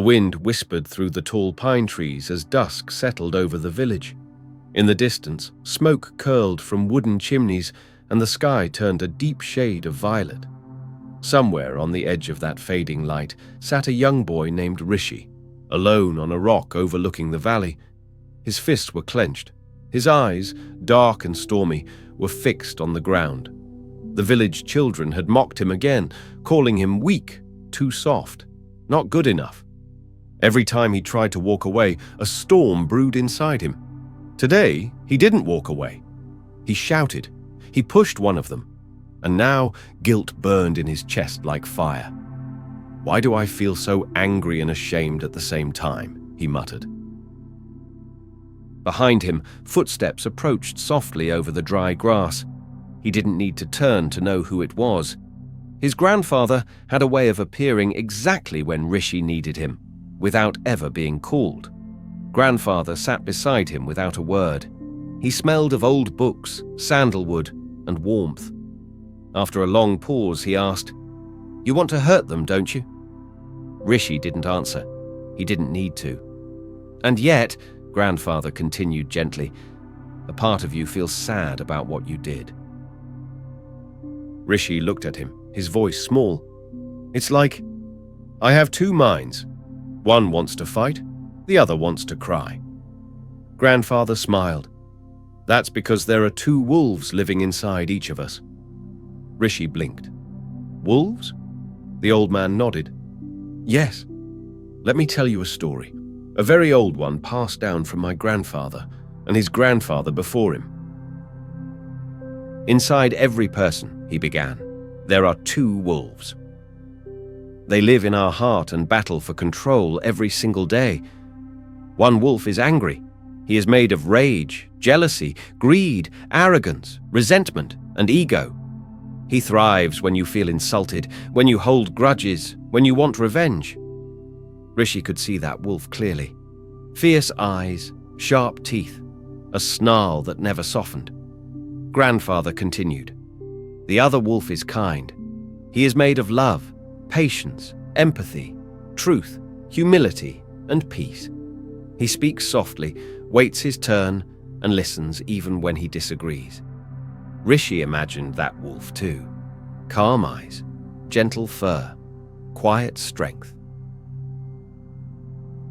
wind whispered through the tall pine trees as dusk settled over the village. In the distance, smoke curled from wooden chimneys and the sky turned a deep shade of violet. Somewhere on the edge of that fading light sat a young boy named Rishi, alone on a rock overlooking the valley. His fists were clenched. His eyes, dark and stormy, were fixed on the ground. The village children had mocked him again, calling him weak, too soft, not good enough. Every time he tried to walk away, a storm brewed inside him. Today, he didn't walk away. He shouted. He pushed one of them. And now, guilt burned in his chest like fire. "Why do I feel so angry and ashamed at the same time?" he muttered. Behind him, footsteps approached softly over the dry grass. He didn't need to turn to know who it was. His grandfather had a way of appearing exactly when Rishi needed him, without ever being called. Grandfather sat beside him without a word. He smelled of old books, sandalwood, and warmth. After a long pause, he asked, "You want to hurt them, don't you?" Rishi didn't answer. He didn't need to. "And yet," Grandfather continued gently, "a part of you feels sad about what you did." Rishi looked at him, his voice small. "It's like, I have two minds. One wants to fight, the other wants to cry." Grandfather smiled. "That's because there are two wolves living inside each of us." Rishi blinked. "Wolves?" The old man nodded. "Yes. Let me tell you a story. A very old one passed down from my grandfather and his grandfather before him. Inside every person," he began, "there are two wolves. They live in our heart and battle for control every single day. One wolf is angry. He is made of rage, jealousy, greed, arrogance, resentment, and ego. He thrives when you feel insulted, when you hold grudges, when you want revenge." Rishi could see that wolf clearly. Fierce eyes, sharp teeth, a snarl that never softened. Grandfather continued. "The other wolf is kind. He is made of love, patience, empathy, truth, humility, and peace. He speaks softly, waits his turn, and listens even when he disagrees." Rishi imagined that wolf too. Calm eyes, gentle fur, quiet strength.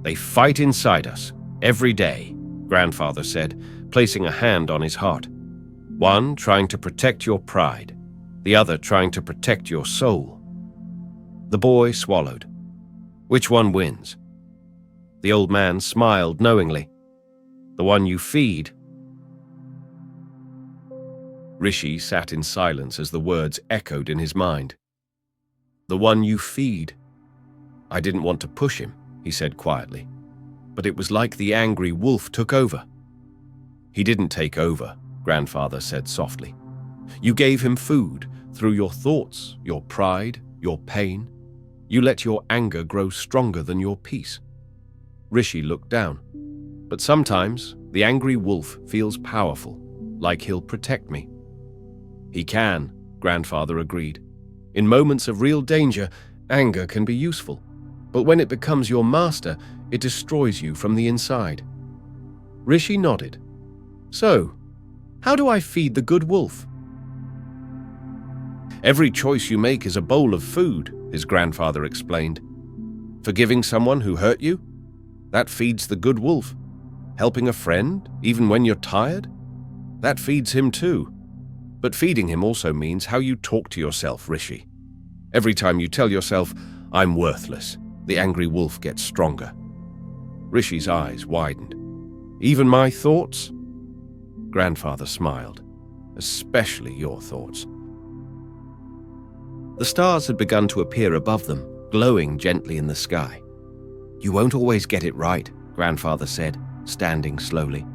"They fight inside us, every day," Grandfather said, placing a hand on his heart. "One trying to protect your pride, the other trying to protect your soul." The boy swallowed. "Which one wins?" The old man smiled knowingly. "The one you feed." Rishi sat in silence as the words echoed in his mind. "The one you feed." "I didn't want to push him," he said quietly, "but it was like the angry wolf took over." "He didn't take over," Grandfather said softly. "You gave him food through your thoughts, your pride, your pain. You let your anger grow stronger than your peace." Rishi looked down. "But sometimes the angry wolf feels powerful, like he'll protect me." "He can," Grandfather agreed. "In moments of real danger, anger can be useful. But when it becomes your master, it destroys you from the inside." Rishi nodded. "So, how do I feed the good wolf?" "Every choice you make is a bowl of food," his grandfather explained. "Forgiving someone who hurt you? That feeds the good wolf. Helping a friend, even when you're tired? That feeds him too. But feeding him also means how you talk to yourself, Rishi. Every time you tell yourself, 'I'm worthless,' the angry wolf gets stronger." Rishi's eyes widened. "Even my thoughts?" Grandfather smiled. "Especially your thoughts." The stars had begun to appear above them, glowing gently in the sky. "You won't always get it right," Grandfather said, standing slowly.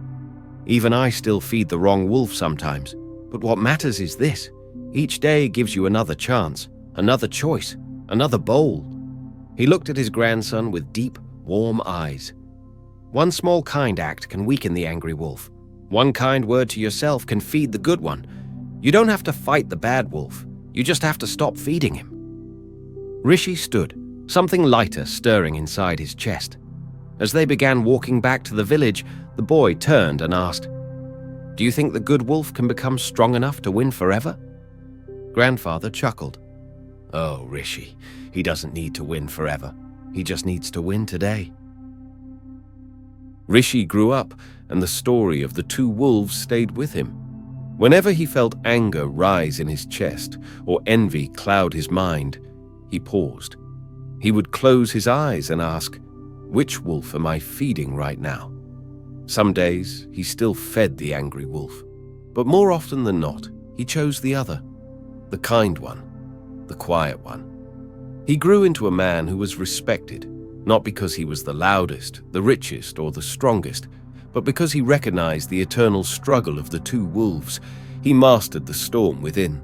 "Even I still feed the wrong wolf sometimes. But what matters is this. Each day gives you another chance, another choice, another bowl." He looked at his grandson with deep, warm eyes. "One small kind act can weaken the angry wolf. One kind word to yourself can feed the good one. You don't have to fight the bad wolf. You just have to stop feeding him." Rishi stood, something lighter stirring inside his chest. As they began walking back to the village, the boy turned and asked, "Do you think the good wolf can become strong enough to win forever?" Grandfather chuckled. "Oh, Rishi, he doesn't need to win forever. He just needs to win today." Rishi grew up, and the story of the two wolves stayed with him. Whenever he felt anger rise in his chest or envy cloud his mind, he paused. He would close his eyes and ask, "Which wolf am I feeding right now?" Some days he still fed the angry wolf, but more often than not, he chose the other, the kind one, the quiet one. He grew into a man who was respected, not because he was the loudest, the richest, or the strongest, but because he recognized the eternal struggle of the two wolves. He mastered the storm within.